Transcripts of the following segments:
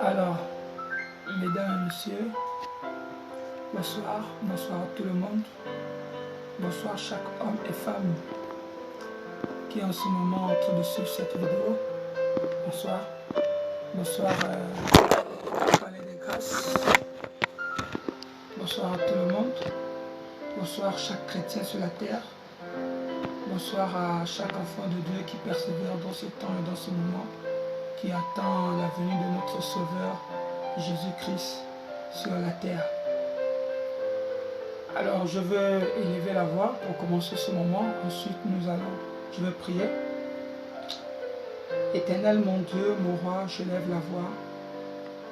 Alors, mesdames et messieurs, bonsoir à tout le monde. Bonsoir chaque homme et femme qui est en ce moment en train de suivre cette vidéo. Bonsoir. Bonsoir au Palais des Grâces. Bonsoir à tout le monde. Bonsoir chaque chrétien sur la terre. Bonsoir à chaque enfant de Dieu qui persévère dans ce temps et dans ce moment, qui attend la venue de notre Sauveur Jésus-Christ sur la terre. Alors je veux élever la voix pour commencer ce moment. Ensuite je vais prier. Éternel mon Dieu, mon roi, je lève la voix.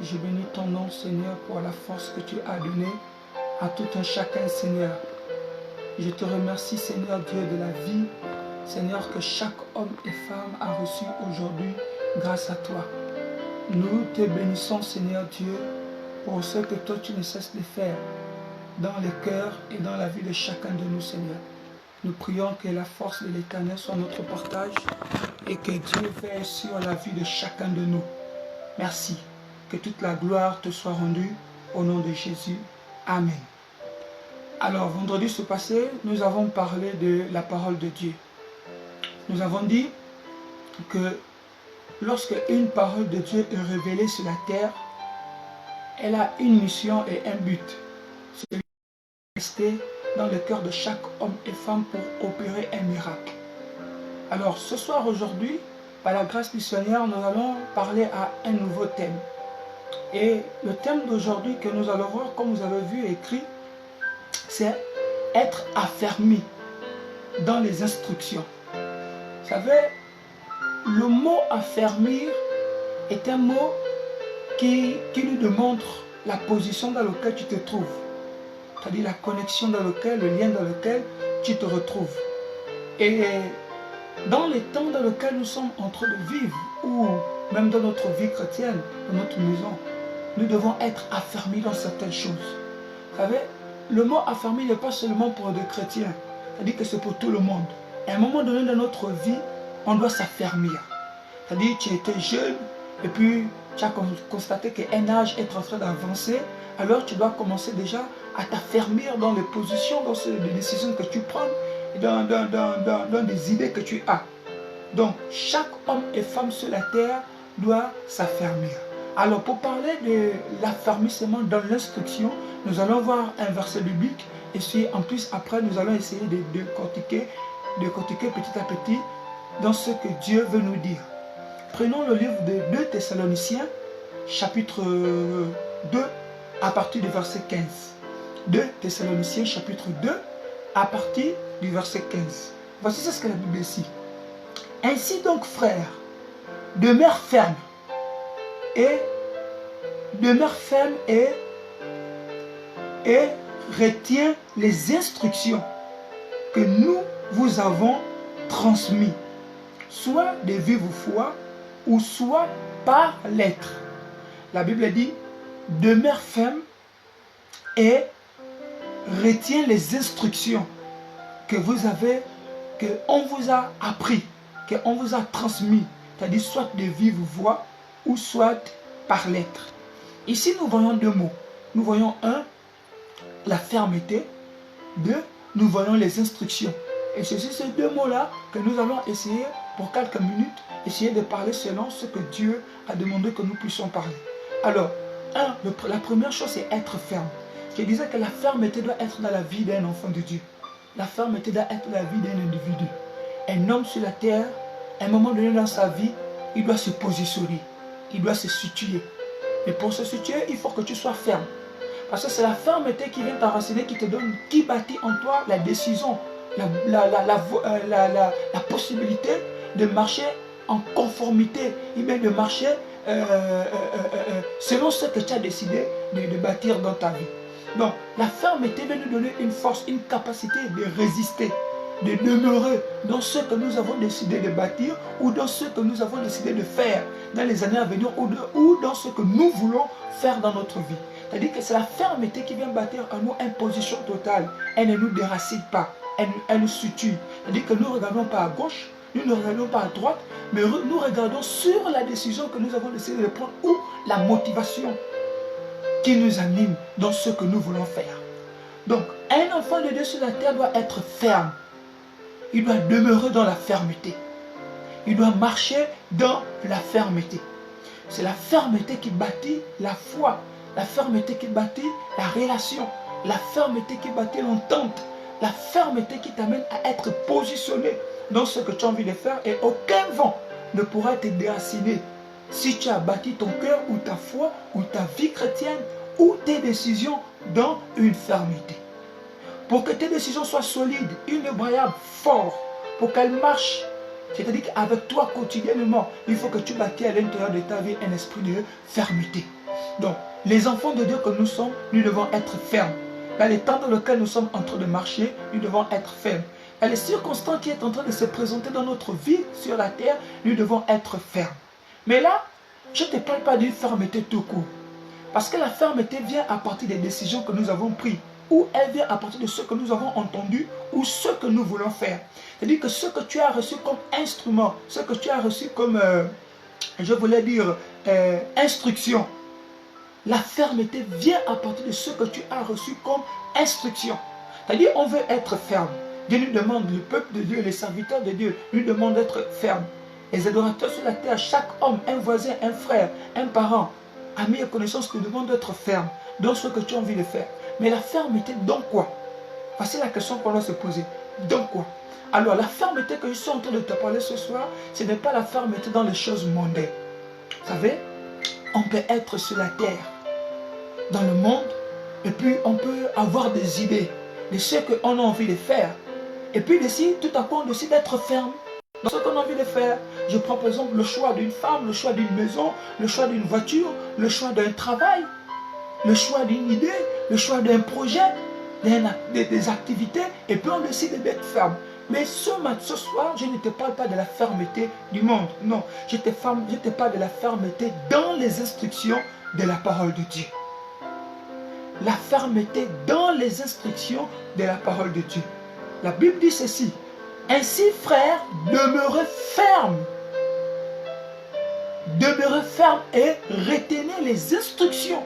Je bénis ton nom, Seigneur, pour la force que tu as donnée à tout un chacun, Seigneur. Je te remercie, Seigneur Dieu, de la vie, Seigneur, que chaque homme et femme a reçu aujourd'hui grâce à toi. Nous te bénissons, Seigneur Dieu, pour ce que toi tu ne cesses de faire dans les cœurs et dans la vie de chacun de nous, Seigneur. Nous prions que la force de l'Éternel soit notre partage et que Dieu veille sur la vie de chacun de nous. Merci. Que toute la gloire te soit rendue au nom de Jésus. Amen. Alors, vendredi passé, nous avons parlé de la parole de Dieu. Nous avons dit que lorsque une parole de Dieu est révélée sur la terre, elle a une mission et un but. C'est de rester dans le cœur de chaque homme et femme pour opérer un miracle. Alors, ce soir, aujourd'hui, par la grâce du Seigneur, nous allons parler à un nouveau thème. Et le thème d'aujourd'hui que nous allons voir, comme vous avez vu écrit, c'est être affermi dans les instructions. Vous savez, le mot affermir est un mot qui nous démontre la position dans laquelle tu te trouves. C'est-à-dire la connexion dans laquelle, le lien dans lequel tu te retrouves. Et dans les temps dans lesquels nous sommes en train de vivre, ou même dans notre vie chrétienne, dans notre maison, nous devons être affermis dans certaines choses. Vous savez, le mot affermi n'est pas seulement pour des chrétiens, c'est-à-dire que c'est pour tout le monde. À un moment donné dans notre vie, on doit s'affermir. C'est-à-dire que tu étais jeune, et puis tu as constaté qu'un âge est en train d'avancer, alors tu dois commencer déjà à t'affermir dans les positions, dans les décisions que tu prends, et dans des idées que tu as. Donc, chaque homme et femme sur la terre doit s'affermir. Alors, pour parler de l'affermissement dans l'instruction, nous allons voir un verset biblique, et puis en plus, après, nous allons essayer de décortiquer petit à petit dans ce que Dieu veut nous dire. Prenons le livre de 2 Thessaloniciens, chapitre 2, à partir du verset 15. 2 Thessaloniciens, chapitre 2, à partir du verset 15. Voici ce que la Bible dit. Ainsi donc, frères, demeure ferme et retiens les instructions que nous vous avons transmises, soit de vive foi ou soit par lettre. La Bible dit, demeure ferme et retiens les instructions qu'on vous a appris, qu'on vous a transmis, c'est-à-dire soit de vive voix ou soit par lettre. Ici, nous voyons deux mots. Nous voyons un, la fermeté. Deux, nous voyons les instructions. Et c'est sur ces deux mots-là que nous allons essayer, pour quelques minutes, essayer de parler selon ce que Dieu a demandé que nous puissions parler. Alors, la première chose, c'est être ferme. Je disais que la fermeté doit être dans la vie d'un enfant de Dieu. La fermeté doit être dans la vie d'un individu. Un homme sur la terre, à un moment donné dans sa vie, il doit se positionner. Il doit se situer. Et pour se situer, il faut que tu sois ferme. Parce que c'est la fermeté qui vient t'enraciner, qui bâtit en toi la décision, la possibilité de marcher en conformité, et bien de marcher selon ce que tu as décidé de bâtir dans ta vie. Donc, la fermeté va nous donner une force, une capacité de résister, de demeurer dans ce que nous avons décidé de bâtir ou dans ce que nous avons décidé de faire dans les années à venir ou dans ce que nous voulons faire dans notre vie. C'est-à-dire que c'est la fermeté qui vient bâtir en nous une position totale. Elle ne nous déracine pas, elle nous situe. C'est-à-dire que nous ne regardons pas à gauche, nous ne regardons pas à droite, mais nous regardons sur la décision que nous avons décidé de prendre ou la motivation qui nous anime dans ce que nous voulons faire. Donc, un enfant de Dieu sur la terre doit être ferme. Il doit demeurer dans la fermeté. Il doit marcher dans la fermeté. C'est la fermeté qui bâtit la foi, la fermeté qui bâtit la relation, la fermeté qui bâtit l'entente, la fermeté qui t'amène à être positionné dans ce que tu as envie de faire et aucun vent ne pourra te déraciner si tu as bâti ton cœur ou ta foi ou ta vie chrétienne ou tes décisions dans une fermeté. Pour que tes décisions soient solides, inébranlables, fortes, pour qu'elles marchent, c'est-à-dire qu'avec toi quotidiennement, il faut que tu bâtis à l'intérieur de ta vie un esprit de fermeté. Donc, les enfants de Dieu que nous sommes, nous devons être fermes. Dans les temps dans lesquels nous sommes en train de marcher, nous devons être fermes. Dans les circonstances qui sont en train de se présenter dans notre vie sur la terre, nous devons être fermes. Mais là, je ne te parle pas d'une fermeté tout court. Parce que la fermeté vient à partir des décisions que nous avons prises. Ou elle vient à partir de ce que nous avons entendu ou ce que nous voulons faire. C'est-à-dire que ce que tu as reçu comme instrument, ce que tu as reçu comme, je voulais dire, instruction. La fermeté vient à partir de ce que tu as reçu comme instruction. C'est-à-dire on veut être ferme. Dieu nous demande, le peuple de Dieu, les serviteurs de Dieu, nous demandent d'être fermes. Les adorateurs sur la terre, chaque homme, un voisin, un frère, un parent, ami et connaissance te demandent d'être ferme dans ce que tu as envie de faire. Mais la fermeté, dans quoi? Voici la question qu'on doit se poser. Dans quoi? Alors, la fermeté que je suis en train de te parler ce soir, ce n'est pas la fermeté dans les choses mondaines. Vous savez, on peut être sur la terre, dans le monde, et puis on peut avoir des idées de ce qu'on a envie de faire. Et puis, tout à coup, on décide d'être ferme dans ce qu'on a envie de faire. Je prends par exemple le choix d'une femme, le choix d'une maison, le choix d'une voiture, le choix d'un travail, le choix d'une idée, le choix d'un projet, des activités, et puis on décide d'être ferme. Mais ce soir, je ne te parle pas de la fermeté du monde. Non, je te parle de la fermeté dans les instructions de la parole de Dieu. La fermeté dans les instructions de la parole de Dieu. La Bible dit ceci. Ainsi, frères, demeurez fermes. Demeurez fermes et retenez les instructions.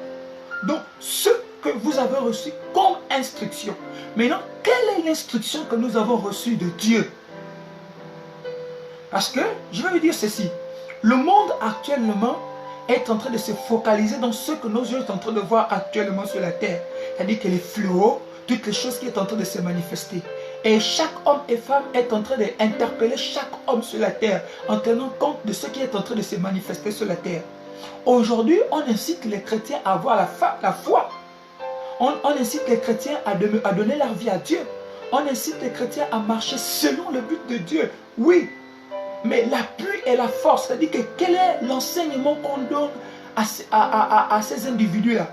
Donc, ce que vous avez reçu comme instruction. Maintenant, quelle est l'instruction que nous avons reçue de Dieu? Parce que, je vais vous dire ceci. Le monde actuellement est en train de se focaliser dans ce que nos yeux sont en train de voir actuellement sur la terre. C'est-à-dire que les fléaux, toutes les choses qui sont en train de se manifester. Et chaque homme et femme est en train d'interpeller chaque homme sur la terre en tenant compte de ce qui est en train de se manifester sur la terre. Aujourd'hui, on incite les chrétiens à avoir la foi. On incite les chrétiens à donner leur vie à Dieu. On incite les chrétiens à marcher selon le but de Dieu. Oui, mais l'appui et la force, c'est-à-dire que quel est l'enseignement qu'on donne à ces individus-là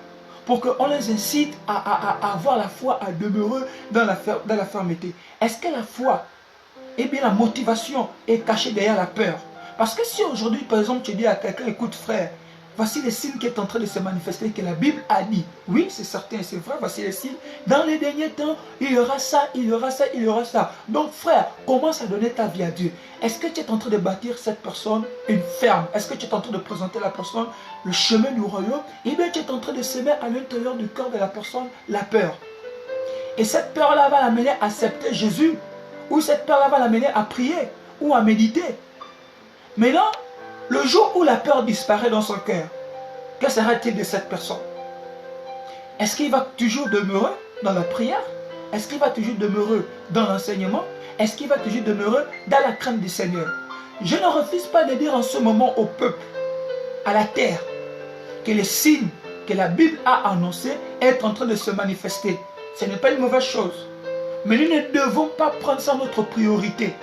pour qu'on les incite à avoir la foi, à demeurer dans la fermeté. Est-ce que la foi, eh bien la motivation est cachée derrière la peur? Parce que si aujourd'hui, par exemple, tu dis à quelqu'un, écoute frère, voici les signes qui sont en train de se manifester, que la Bible a dit. Oui, c'est certain, c'est vrai, voici les signes. Dans les derniers temps, il y aura ça, il y aura ça, il y aura ça. Donc frère, commence à donner ta vie à Dieu. Est-ce que tu es en train de bâtir cette personne une ferme? Est-ce que tu es en train de présenter la personne le chemin du royaume? Eh bien, tu es en train de semer à l'intérieur du cœur de la personne la peur. Et cette peur-là va l'amener à accepter Jésus. Ou cette peur-là va l'amener à prier ou à méditer. Maintenant, le jour où la peur disparaît dans son cœur, que sera-t-il de cette personne? Est-ce qu'il va toujours demeurer dans la prière? Est-ce qu'il va toujours demeurer dans l'enseignement? Est-ce qu'il va toujours demeurer dans la crainte du Seigneur? Je ne refuse pas de dire en ce moment au peuple, à la terre, que les signes que la Bible a annoncés est en train de se manifester. Ce n'est pas une mauvaise chose. Mais nous ne devons pas prendre ça notre priorité.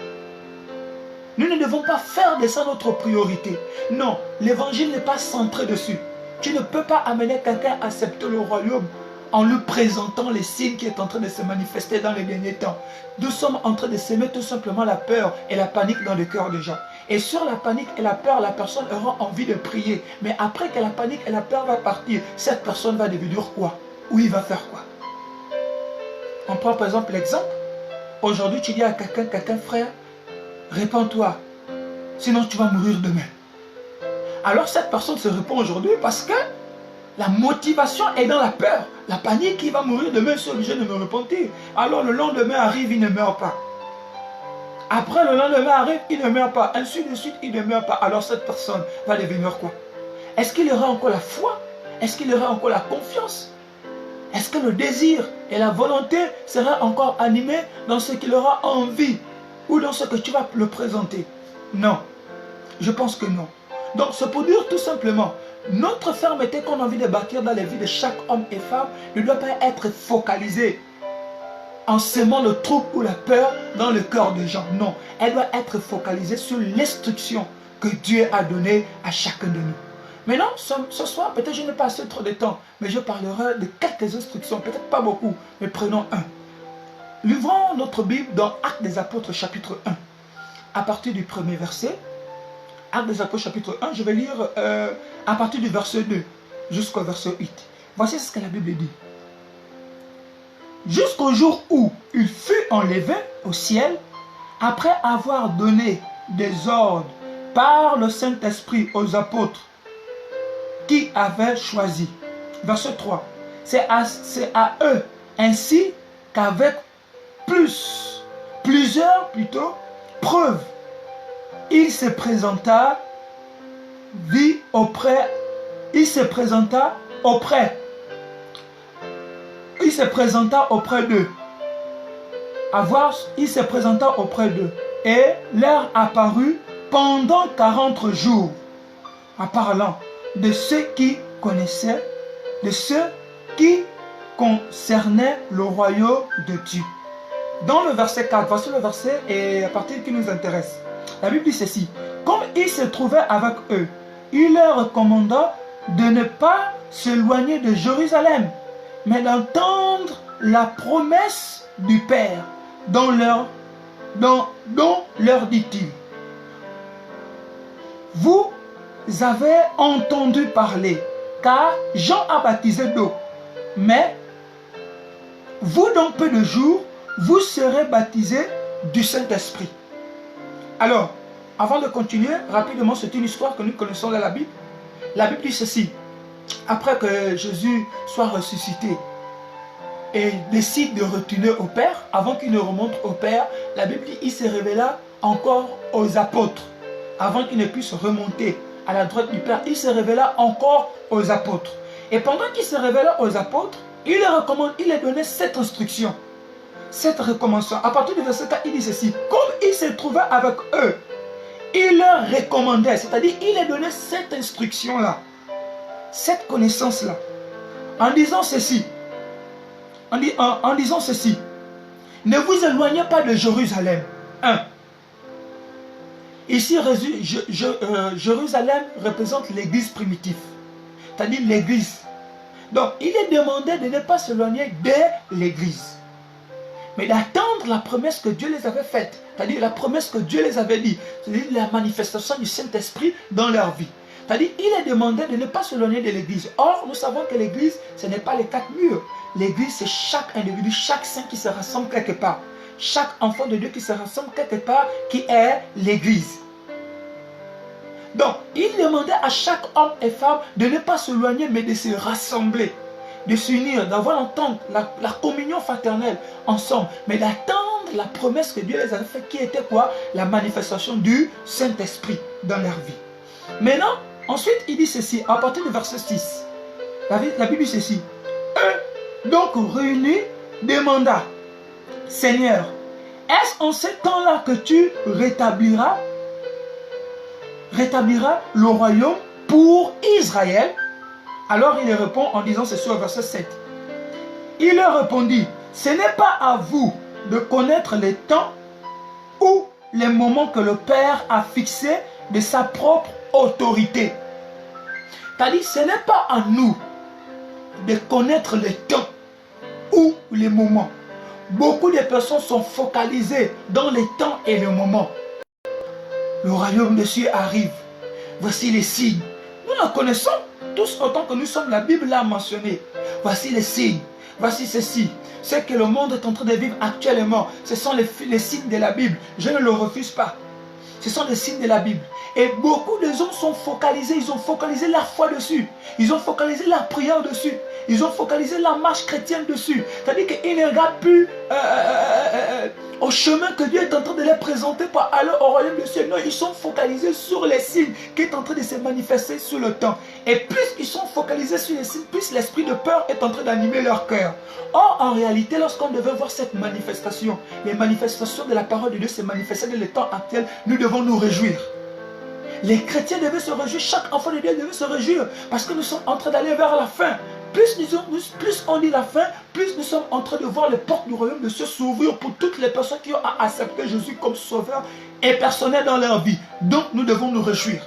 Nous ne devons pas faire de ça notre priorité. Non, l'évangile n'est pas centré dessus. Tu ne peux pas amener quelqu'un à accepter le royaume en lui présentant les signes qui sont en train de se manifester dans les derniers temps. Nous sommes en train de semer tout simplement la peur et la panique dans le cœur des gens. Et sur la panique et la peur, la personne aura envie de prier. Mais après que la panique et la peur vont partir, cette personne va devenir quoi? Ou il va faire quoi? On prend par exemple l'exemple. Aujourd'hui, tu dis à quelqu'un, frère, répands-toi. sinon tu vas mourir demain. Alors cette personne se répond aujourd'hui parce que la motivation est dans la peur. La panique, il va mourir demain, je suis obligé de me repentir. Alors le lendemain arrive, il ne meurt pas. Après le lendemain arrive, il ne meurt pas. Ainsi de suite, il ne meurt pas. Alors cette personne va devenir quoi? Est-ce qu'il aura encore la foi? Est-ce qu'il aura encore la confiance? Est-ce que le désir et la volonté seraient encore animés dans ce qu'il aura envie ou dans ce que tu vas le présenter? Non. Je pense que non. Donc c'est pour dire tout simplement, notre fermeté qu'on a envie de bâtir dans les vies de chaque homme et femme ne doit pas être focalisée en semant le trouble ou la peur dans le cœur des gens. Non, elle doit être focalisée sur l'instruction que Dieu a donnée à chacun de nous. Maintenant, ce soir, peut-être je n'ai pas assez trop de temps, mais je parlerai de quelques instructions, peut-être pas beaucoup, mais prenons un. Livrons notre Bible dans Actes des Apôtres chapitre 1, à partir du premier verset. Actes des Apôtres chapitre 1, je vais lire à partir du verset 2 jusqu'au verset 8. Voici ce que la Bible dit. Jusqu'au jour où il fut enlevé au ciel, après avoir donné des ordres par le Saint-Esprit aux apôtres qui avaient choisi. Verset 3. C'est à eux ainsi qu'avec plusieurs preuves, il se présenta auprès d'eux. Il se présenta auprès d'eux et leur apparut pendant 40 jours, en parlant de ce qui connaissaient, de ce qui concernait le royaume de Dieu. Dans le verset 4, voici le verset et à partir qui nous intéresse. La Bible dit ceci. Comme il se trouvait avec eux, il leur recommanda de ne pas s'éloigner de Jérusalem, mais d'entendre la promesse du Père, dont leur dit-il. Vous avez entendu parler, car Jean a baptisé d'eau, mais vous, dans peu de jours, vous serez baptisés du Saint-Esprit. Alors, avant de continuer, rapidement, c'est une histoire que nous connaissons dans la Bible. La Bible dit ceci. Après que Jésus soit ressuscité et décide de retourner au Père, avant qu'il ne remonte au Père, la Bible dit qu'il se révéla encore aux apôtres. Avant qu'il ne puisse remonter à la droite du Père, il se révéla encore aux apôtres. Et pendant qu'il se révéla aux apôtres, il leur donnait cette instruction, cette recommandation. À partir du verset 4, il dit ceci. Comme il se trouvait avec eux, il leur recommandait, c'est-à-dire il leur donnait cette instruction-là, cette connaissance-là, en disant ceci, en disant ceci, ne vous éloignez pas de Jérusalem. 1. Ici, Jérusalem représente l'église primitive, c'est-à-dire l'église. Donc, il est demandé de ne pas s'éloigner de l'église, mais d'attendre la promesse que Dieu les avait faite, c'est-à-dire la promesse que Dieu les avait dit, c'est-à-dire la manifestation du Saint-Esprit dans leur vie. C'est-à-dire il est demandé de ne pas s'éloigner de l'église. Or, nous savons que l'église, ce n'est pas les 4 murs. L'église, c'est chaque individu, chaque saint qui se rassemble quelque part. Chaque enfant de Dieu qui se rassemble quelque part, qui est l'église. Donc, il demandait à chaque homme et femme de ne pas s'éloigner, mais de se rassembler, de s'unir, d'avoir l'entente, la communion fraternelle ensemble, mais d'attendre la promesse que Dieu les avait faite, qui était quoi? La manifestation du Saint-Esprit dans leur vie. Maintenant, ensuite, il dit ceci, à partir du verset 6. La Bible dit ceci. Eux, donc réunis, demanda, Seigneur, est-ce en ce temps-là que tu rétabliras le royaume pour Israël? Alors il répond en disant ceci au verset 7. Il leur répondit, ce n'est pas à vous de connaître les temps ou les moments que le Père a fixés de sa propre autorité. C'est-à-dire, ce n'est pas à nous de connaître les temps ou les moments. Beaucoup de personnes sont focalisées dans les temps et les moments. Le royaume de Dieu arrive. Voici les signes. Nous la connaissons tous autant que nous sommes. La Bible l'a mentionné. Voici les signes. Voici ceci. Ce que le monde est en train de vivre actuellement, ce sont les signes de la Bible. Je ne le refuse pas. Ce sont les signes de la Bible. Et beaucoup de gens sont focalisés, ils ont focalisé leur foi dessus. Ils ont focalisé leur prière dessus. Ils ont focalisé la marche chrétienne dessus. C'est-à-dire qu'ils ne regardent plus au chemin que Dieu est en train de les présenter pour aller au royaume du ciel. Non, ils sont focalisés sur les signes qui est en train de se manifester sur le temps. Et plus ils sont focalisés sur les signes, plus l'esprit de peur est en train d'animer leur cœur. Or, en réalité, lorsqu'on devait voir cette manifestation, les manifestations de la parole de Dieu se manifestaient dans le temps actuel, nous devons nous réjouir. Les chrétiens devaient se réjouir, chaque enfant de Dieu devait se réjouir, parce que nous sommes en train d'aller vers la fin. Plus on lit la fin, plus nous sommes en train de voir les portes du royaume de Dieu s'ouvrir pour toutes les personnes qui ont accepté Jésus comme sauveur et personnel dans leur vie. Donc nous devons nous réjouir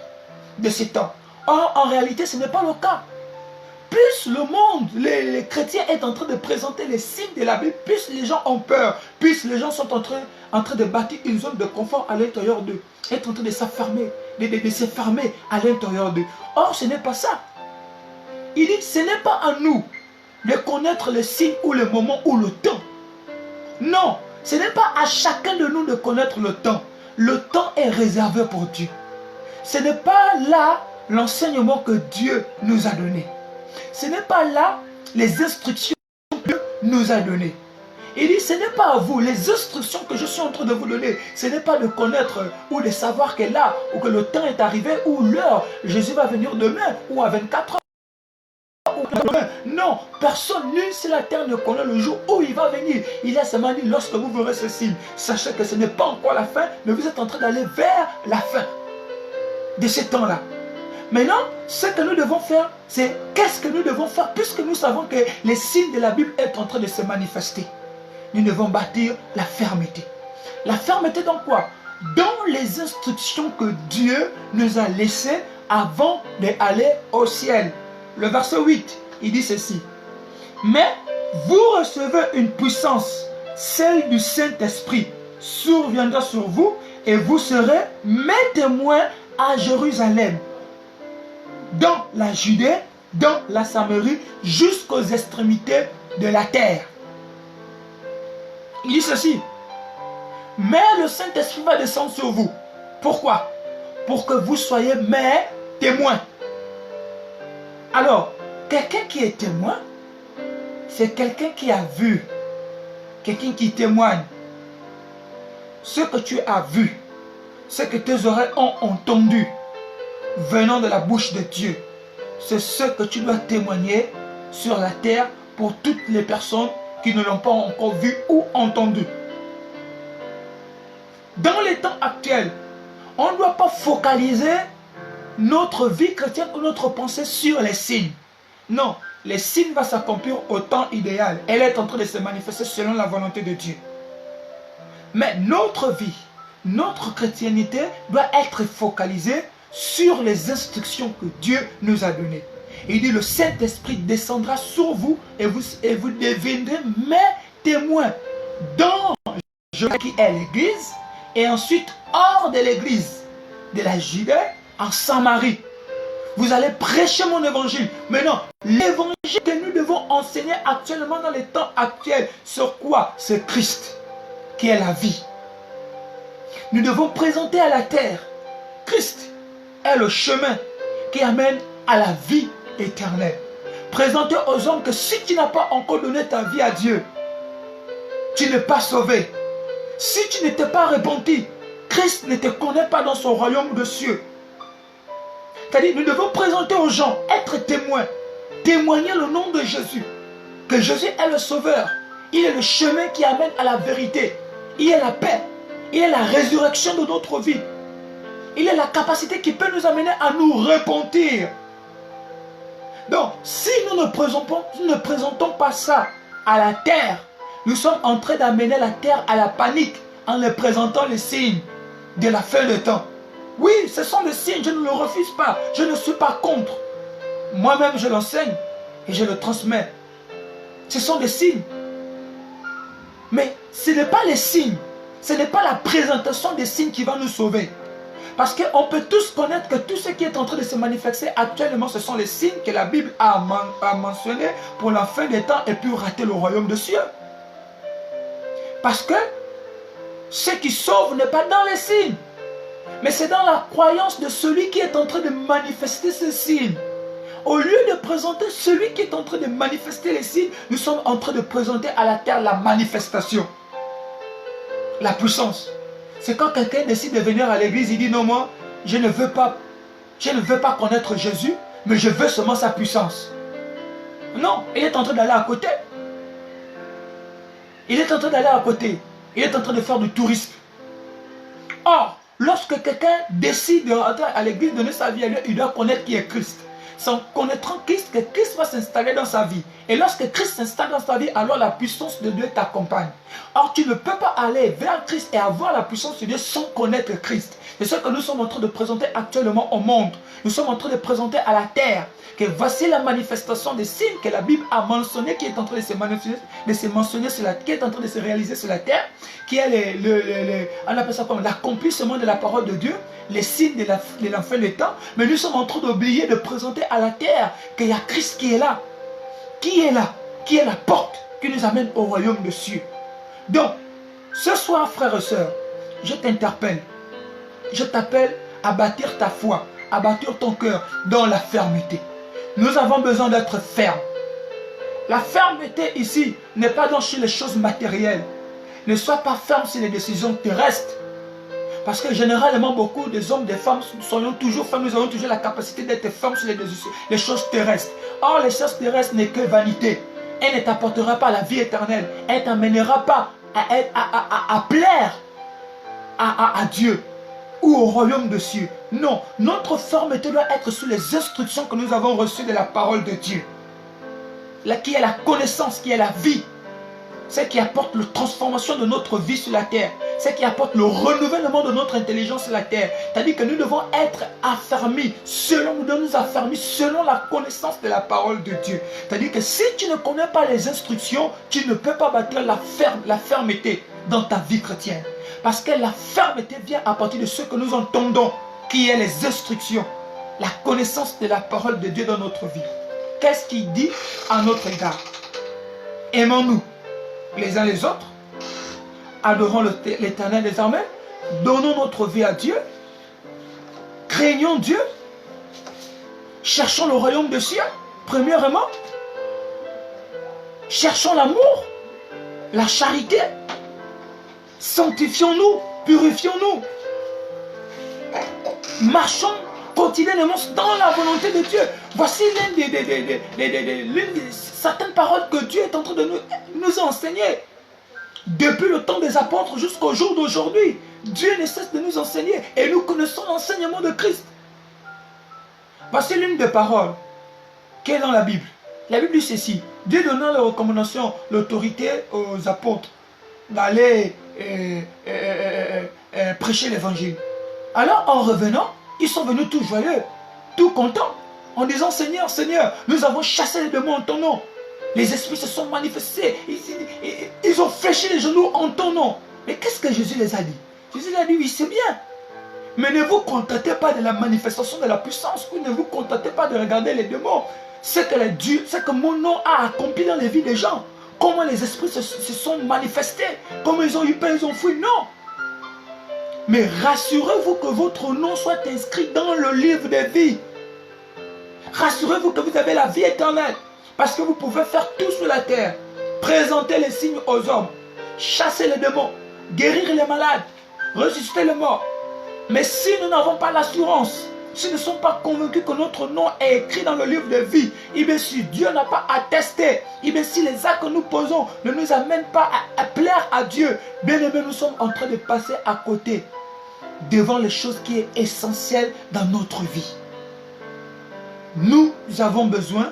de ces temps. Or, en réalité, ce n'est pas le cas. Plus le monde, les chrétiens est en train de présenter les signes de la Bible, plus les gens ont peur, plus les gens sont en train de bâtir une zone de confort à l'intérieur d'eux, être en train de s'affermer, de se fermer à l'intérieur d'eux. Or, ce n'est pas ça. Il dit, ce n'est pas à nous de connaître le signe ou le moment ou le temps. Non, ce n'est pas à chacun de nous de connaître le temps. Le temps est réservé pour Dieu. Ce n'est pas là l'enseignement que Dieu nous a donné. Ce n'est pas là les instructions que Dieu nous a données. Il dit, ce n'est pas à vous, les instructions que je suis en train de vous donner, ce n'est pas de connaître ou de savoir que là, ou que le temps est arrivé, ou l'heure, Jésus va venir demain, ou à 24 heures. Non, personne, nul sur la terre ne connaît le jour où il va venir. Il a seulement dit, lorsque vous verrez ce signe, sachez que ce n'est pas encore la fin, mais vous êtes en train d'aller vers la fin de ce temps-là. Maintenant, ce que nous devons faire, c'est qu'est-ce que nous devons faire puisque nous savons que les signes de la Bible sont en train de se manifester. Nous devons bâtir la fermeté. La fermeté dans quoi? Dans les instructions que Dieu nous a laissées avant d'aller au ciel. Le verset 8, il dit ceci. Mais vous recevez une puissance, celle du Saint-Esprit, surviendra sur vous et vous serez mes témoins à Jérusalem, dans la Judée, dans la Samarie, jusqu'aux extrémités de la terre. Il dit ceci. Mais le Saint-Esprit va descendre sur vous. Pourquoi? Pour que vous soyez mes témoins. Alors, quelqu'un qui est témoin, c'est quelqu'un qui a vu, quelqu'un qui témoigne. Ce que tu as vu, ce que tes oreilles ont entendu, venant de la bouche de Dieu, c'est ce que tu dois témoigner sur la terre pour toutes les personnes qui ne l'ont pas encore vu ou entendu. Dans les temps actuels, on ne doit pas focaliser notre vie chrétienne ou notre pensée sur les signes. Non, les signes vont s'accomplir au temps idéal. Elle est en train de se manifester selon la volonté de Dieu. Mais notre vie, notre chrétienté doit être focalisée sur les instructions que Dieu nous a données. Il dit, le Saint-Esprit descendra sur vous et vous deviendrez mes témoins dans qui est l'église et ensuite hors de l'église, de la Judée en Samarie. Vous allez prêcher mon évangile. Maintenant, l'évangile que nous devons enseigner actuellement dans les temps actuels, sur quoi? C'est Christ, qui est la vie. Nous devons présenter à la terre, Christ est le chemin qui amène à la vie éternelle. Présenter aux hommes que si tu n'as pas encore donné ta vie à Dieu, tu n'es pas sauvé. Si tu n'étais pas repenti, Christ ne te connaît pas dans son royaume de cieux. C'est-à-dire, nous devons présenter aux gens, être témoins, témoigner le nom de Jésus, que Jésus est le sauveur, il est le chemin qui amène à la vérité, il est la paix, il est la résurrection de notre vie, il est la capacité qui peut nous amener à nous repentir. Donc, si nous ne présentons pas ça à la terre, nous sommes en train d'amener la terre à la panique en leur présentant les signes de la fin de temps. Oui, ce sont des signes, je ne le refuse pas, je ne suis pas contre. Moi-même, je l'enseigne et je le transmets. Ce sont des signes. Mais ce n'est pas les signes, ce n'est pas la présentation des signes qui va nous sauver. Parce qu'on peut tous connaître que tout ce qui est en train de se manifester actuellement, ce sont les signes que la Bible a mentionnés pour la fin des temps et pour rater le royaume de cieux. Parce que ce qui sauve n'est pas dans les signes. Mais c'est dans la croyance de celui qui est en train de manifester ces signes. Au lieu de présenter celui qui est en train de manifester les signes, nous sommes en train de présenter à la terre la manifestation. La puissance. C'est quand quelqu'un décide de venir à l'église, il dit non, moi, je ne veux pas connaître Jésus, mais je veux seulement sa puissance. Non, il est en train d'aller à côté. Il est en train d'aller à côté. Il est en train de faire du tourisme. Or, lorsque quelqu'un décide de rentrer à l'église, donner sa vie à lui, il doit connaître qui est Christ. C'est en connaîtrant Christ que Christ va s'installer dans sa vie. Et lorsque Christ s'installe dans sa vie, alors la puissance de Dieu t'accompagne. Or, tu ne peux pas aller vers Christ et avoir la puissance de Dieu sans connaître Christ. C'est ce que nous sommes en train de présenter actuellement au monde. Nous sommes en train de présenter à la terre que voici la manifestation des signes que la Bible a mentionné, qui est en train de se mentionner sur la terre, qui est en train de se réaliser sur la terre, qui est on appelle ça comme l'accomplissement de la parole de Dieu, les signes de la fin des temps. Mais nous sommes en train d'oublier de présenter à la terre qu'il y a Christ qui est là. Qui est là? Qui est la porte qui nous amène au royaume des cieux. Donc, ce soir, frères et sœurs, je t'interpelle. Je t'appelle à bâtir ta foi, à bâtir ton cœur dans la fermeté. Nous avons besoin d'être fermes. La fermeté ici n'est pas dans les choses matérielles. Ne sois pas ferme sur les décisions terrestres. Parce que généralement, beaucoup des hommes, des femmes, soyons toujours fermes. Nous avons toujours la capacité d'être fermes sur les choses terrestres. Or, les choses terrestres n'est que vanité. Elle ne t'apportera pas la vie éternelle. Elle ne t'amènera pas à plaire à Dieu ou au royaume des cieux. Non, notre fermeté doit être sous les instructions que nous avons reçues de la parole de Dieu. Là, qui est la connaissance, qui est la vie. C'est qui apporte la transformation de notre vie sur la terre. C'est qui apporte le renouvellement de notre intelligence sur la terre. C'est-à-dire que nous devons être affermis, nous devons nous affermir selon la connaissance de la parole de Dieu. C'est-à-dire que si tu ne connais pas les instructions, tu ne peux pas bâtir la fermeté dans ta vie chrétienne. Parce que la fermeté vient à partir de ce que nous entendons, qui est les instructions, la connaissance de la parole de Dieu dans notre vie. Qu'est-ce qu'il dit à notre égard? Aimons-nous les uns les autres, adorons l'Éternel désormais, donnons notre vie à Dieu, craignons Dieu, cherchons le royaume des cieux, premièrement, cherchons l'amour, la charité, sanctifions-nous, purifions-nous, marchons quotidiennement dans la volonté de Dieu. Voici certaines paroles que Dieu est en train de nous enseigner. Depuis le temps des apôtres jusqu'au jour d'aujourd'hui, Dieu ne cesse de nous enseigner et nous connaissons l'enseignement de Christ. Voici l'une des paroles qui est dans la Bible. La Bible dit ceci: Dieu donnant les recommandations, l'autorité aux apôtres d'aller prêcher l'évangile. Alors en revenant, ils sont venus tout joyeux, tout contents, en disant: Seigneur, Seigneur, nous avons chassé les démons en ton nom. Les esprits se sont manifestés, ils ont fléchi les genoux en ton nom. Mais qu'est-ce que Jésus les a dit? Jésus a dit: oui, c'est bien. Mais ne vous contentez pas de la manifestation de la puissance, ou ne vous contentez pas de regarder les démons. C'est que mon nom a accompli dans les vies des gens. Comment les esprits se sont manifestés, comment ils ont eu peur, ils ont fui. Non. Mais rassurez-vous que votre nom soit inscrit dans le livre des vies. Rassurez-vous que vous avez la vie éternelle. Parce que vous pouvez faire tout sur la terre. Présenter les signes aux hommes. Chasser les démons. Guérir les malades. Ressusciter les morts. Mais si nous n'avons pas l'assurance, si nous ne sommes pas convaincus que notre nom est écrit dans le livre de vie, et bien si Dieu n'a pas attesté, et bien si les actes que nous posons ne nous amènent pas à plaire à Dieu, bien aimé, nous sommes en train de passer à côté devant les choses qui est essentielles dans notre vie. Nous avons besoin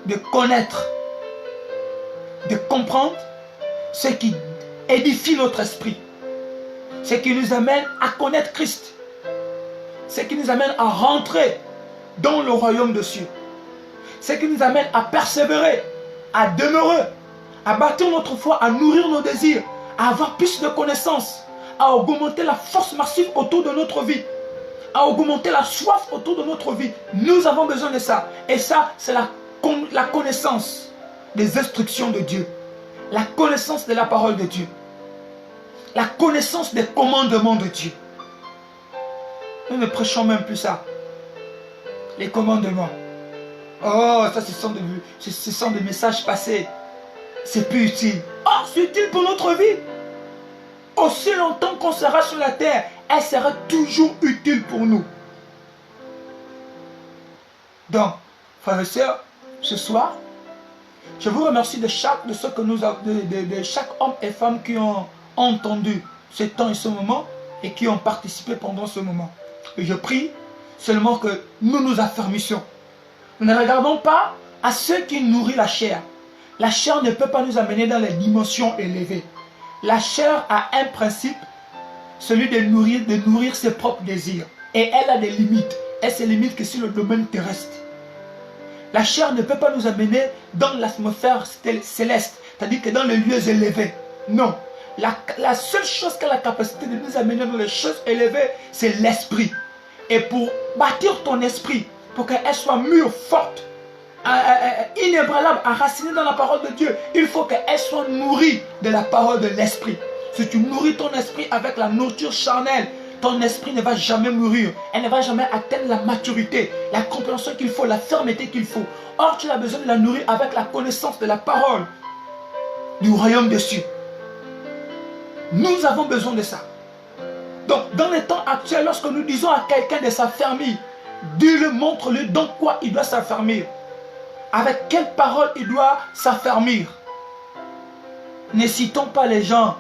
de connaître, de comprendre ce qui édifie notre esprit, ce qui nous amène à connaître Christ, ce qui nous amène à rentrer dans le royaume des cieux, ce qui nous amène à persévérer, à demeurer, à bâtir notre foi, à nourrir nos désirs, à avoir plus de connaissances, à augmenter la force massive autour de notre vie, à augmenter la soif autour de notre vie. Nous avons besoin de ça. Et ça, c'est la connaissance des instructions de Dieu, la connaissance de la parole de Dieu, la connaissance des commandements de Dieu. Nous ne prêchons même plus ça. Les commandements. Oh, ça, ce sont des messages passés. C'est plus utile. Oh, c'est utile pour notre vie. Aussi longtemps qu'on sera sur la terre, elle sera toujours utile pour nous. Donc, frères et sœurs, ce soir, je vous remercie de chaque homme et femme qui ont entendu ce temps et ce moment et qui ont participé pendant ce moment. Et je prie seulement que nous nous affermissions. Nous ne regardons pas à ceux qui nourrissent la chair. La chair ne peut pas nous amener dans les dimensions élevées. La chair a un principe, celui de nourrir ses propres désirs. Et elle a des limites. Elle se limite que sur le domaine terrestre. La chair ne peut pas nous amener dans l'atmosphère céleste, c'est-à-dire que dans les lieux élevés. Non. La seule chose qui a la capacité de nous amener dans les choses élevées, c'est l'esprit. Et pour bâtir ton esprit, pour qu'elle soit mûre, forte, inébranlable, enracinée dans la parole de Dieu, il faut qu'elle soit nourrie de la parole de l'esprit. Si tu nourris ton esprit avec la nourriture charnelle, ton esprit ne va jamais mourir. Elle ne va jamais atteindre la maturité, la compréhension qu'il faut, la fermeté qu'il faut. Or, tu as besoin de la nourrir avec la connaissance de la parole du royaume des cieux. Nous avons besoin de ça. Donc, dans les temps actuels, lorsque nous disons à quelqu'un de s'affermir, dis-le, montre-le dans quoi il doit s'affermir. Avec quelle parole il doit s'affermir. N'incitons pas les gens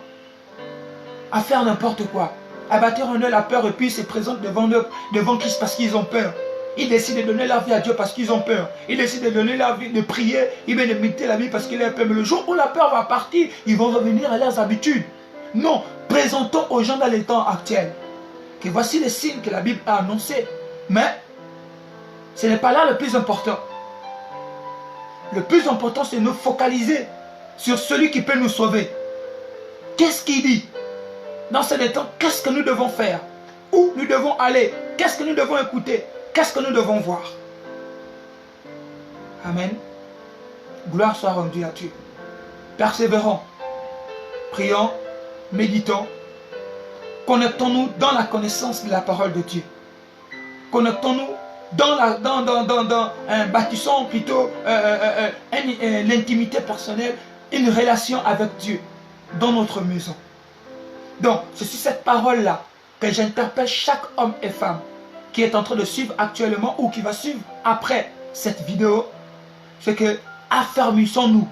à faire n'importe quoi, à bâtir en eux la peur et puis ils se présentent devant Christ parce qu'ils ont peur. Ils décident de donner leur vie à Dieu parce qu'ils ont peur. Ils décident de donner leur vie, de prier, ils viennent de méditer la vie parce qu'ils ont peur. Mais le jour où la peur va partir, ils vont revenir à leurs habitudes. Non, présentons aux gens dans les temps actuels que voici les signes que la Bible a annoncés. Mais ce n'est pas là le plus important. Le plus important, c'est de nous focaliser sur celui qui peut nous sauver. Qu'est-ce qu'il dit? Dans ces temps, qu'est-ce que nous devons faire? Où nous devons aller? Qu'est-ce que nous devons écouter? Qu'est-ce que nous devons voir? Amen. Gloire soit rendue à Dieu. Persévérons. Prions. Méditons. Connectons-nous dans la connaissance de la parole de Dieu. Connectons-nous bâtissons plutôt l'intimité personnelle, une relation avec Dieu dans notre maison. Donc, c'est sur cette parole-là que j'interpelle chaque homme et femme qui est en train de suivre actuellement ou qui va suivre après cette vidéo. C'est que, affermissons-nous.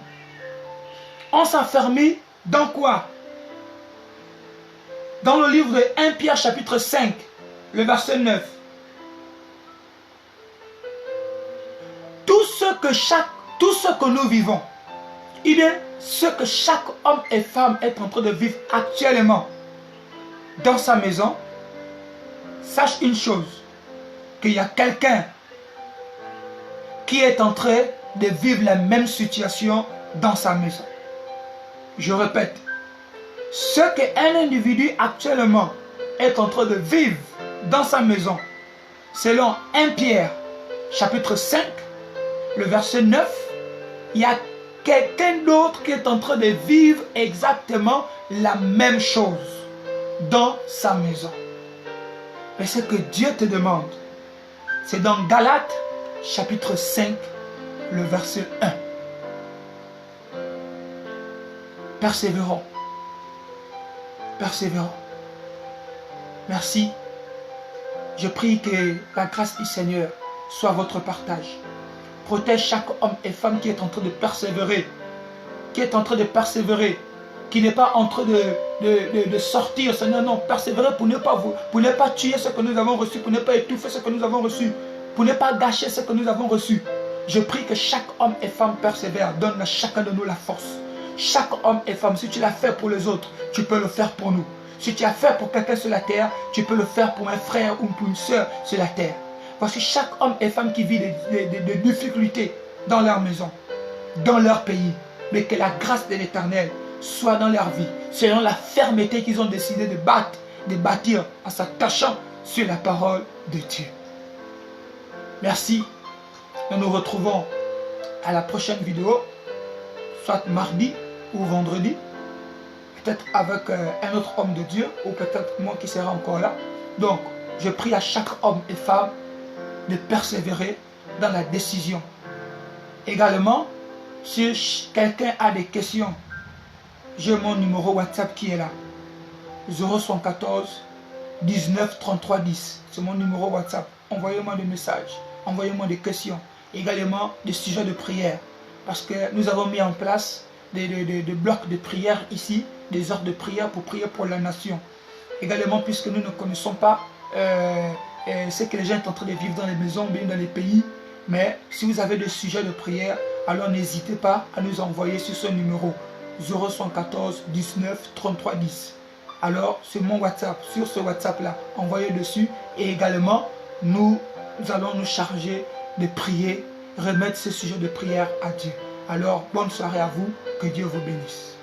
On s'affermit dans quoi? Dans le livre de 1 Pierre chapitre 5, le verset 9. Tout ce que nous vivons, eh bien, ce que chaque homme et femme est en train de vivre actuellement dans sa maison, sache une chose, qu'il y a quelqu'un qui est en train de vivre la même situation dans sa maison. Je répète, ce qu'un individu actuellement est en train de vivre dans sa maison, selon 1 Pierre chapitre 5, le verset 9, il y a quelqu'un d'autre qui est en train de vivre exactement la même chose dans sa maison. Mais ce que Dieu te demande, c'est dans Galates chapitre 5, le verset 1. Persévérons. Persévérons. Merci. Je prie que la grâce du Seigneur soit votre partage. Protège chaque homme et femme qui est en train de persévérer. Qui est en train de persévérer. Qui n'est pas en train de sortir. Seigneur, non, persévérer pour ne pas tuer ce que nous avons reçu, pour ne pas étouffer ce que nous avons reçu, pour ne pas gâcher ce que nous avons reçu. Je prie que chaque homme et femme persévère. Donne à chacun de nous la force. Chaque homme et femme, si tu l'as fait pour les autres, tu peux le faire pour nous. Si tu as fait pour quelqu'un sur la terre, tu peux le faire pour un frère ou pour une soeur sur la terre. Voici chaque homme et femme qui vit des difficultés dans leur maison, dans leur pays. Mais que la grâce de l'Éternel soit dans leur vie, selon la fermeté qu'ils ont décidé de bâtir en s'attachant sur la parole de Dieu. Merci. Nous nous retrouvons à la prochaine vidéo, soit mardi ou vendredi, peut-être avec un autre homme de Dieu, ou peut-être moi qui serai encore là. Donc, Je prie à chaque homme et femme de persévérer dans la décision. Également, si quelqu'un a des questions, j'ai mon numéro WhatsApp qui est là. 0114 19 33 10. C'est mon numéro WhatsApp. Envoyez-moi des messages, envoyez-moi des questions. Également des sujets de prière. Parce que nous avons mis en place des blocs de prière ici, des heures de prière pour prier pour la nation. Également, puisque nous ne connaissons pas ce que les gens sont en train de vivre dans les maisons, bien dans les pays. Mais si vous avez des sujets de prière, alors n'hésitez pas à nous envoyer sur ce numéro 0114 19 33 10. Alors, c'est mon WhatsApp. Sur ce WhatsApp-là, envoyez dessus. Et également, nous allons nous charger de prier, remettre ce sujet de prière à Dieu. Alors, bonne soirée à vous. Que Dieu vous bénisse.